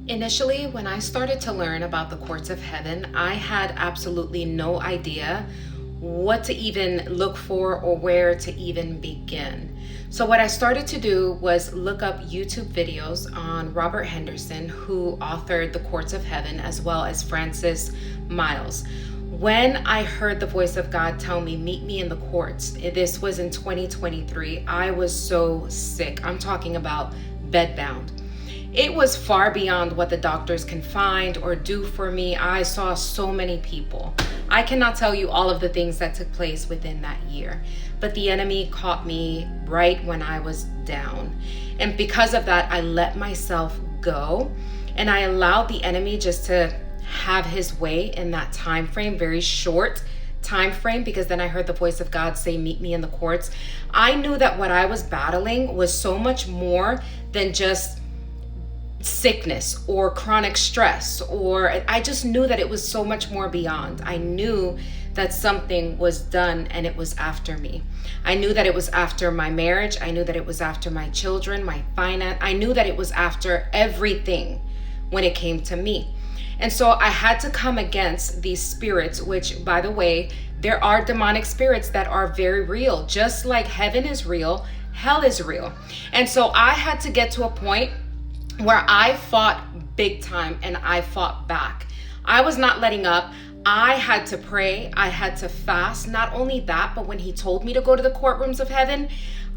Initially, when I started to learn about the courts of heaven, I had absolutely no idea what to even look for or where to even begin. So what I started to do was look up YouTube videos on Robert Henderson, who authored The Courts of Heaven, as well as Francis Myles. When I heard the voice of God tell me, meet me in the courts, this was in 2023, I was so sick. I'm talking about bedbound. It was far beyond what the doctors can find or do for me. I saw so many people. I cannot tell you all of the things that took place within that year, but the enemy caught me right when I was down. And because of that, I let myself go and I allowed the enemy just to have his way in that time frame, very short time frame, because then I heard the voice of God say, meet me in the courts. I knew that what I was battling was so much more than just sickness or chronic stress, or I just knew that it was so much more beyond. I knew that something was done and it was after me. I knew that it was after my marriage. I knew that it was after my children, my finance. I knew that it was after everything when it came to me. And so I had to come against these spirits, which, by the way, there are demonic spirits that are very real. Just like heaven is real, hell is real. And so I had to get to a point where I fought big time and I fought back. I was not letting up. I had to pray. I had to fast. Not only that, but when he told me to go to the courtrooms of heaven,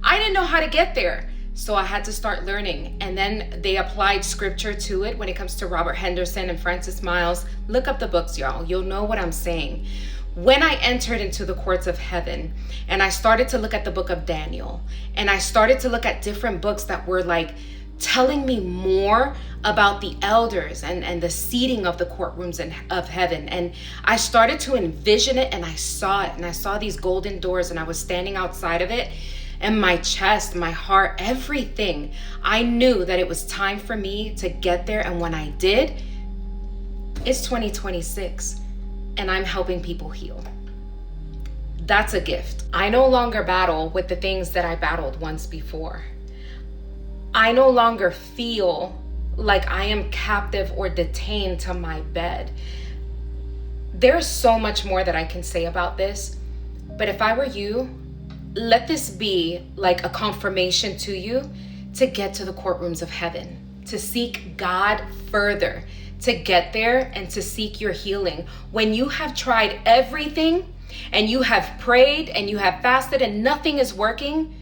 I didn't know how to get there. So I had to start learning. And then they applied scripture to it when it comes to Robert Henderson and Francis Myles. Look up the books, y'all. You'll know what I'm saying. When I entered into the courts of heaven and I started to look at the book of Daniel, and I started to look at different books that were like telling me more about the elders and the seating of the courtrooms of heaven. And I started to envision it and I saw it, and I saw these golden doors, and I was standing outside of it, and my chest, my heart, everything, I knew that it was time for me to get there. And when I did, it's 2026 and I'm helping people heal. That's a gift. I no longer battle with the things that I battled once before. I no longer feel like I am captive or detained to my bed. There's so much more that I can say about this, but if I were you, let this be like a confirmation to you to get to the courtrooms of heaven, to seek God further, to get there and to seek your healing. When you have tried everything and you have prayed and you have fasted and nothing is working,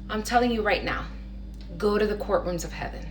I'm telling you right now, go to the courtrooms of heaven.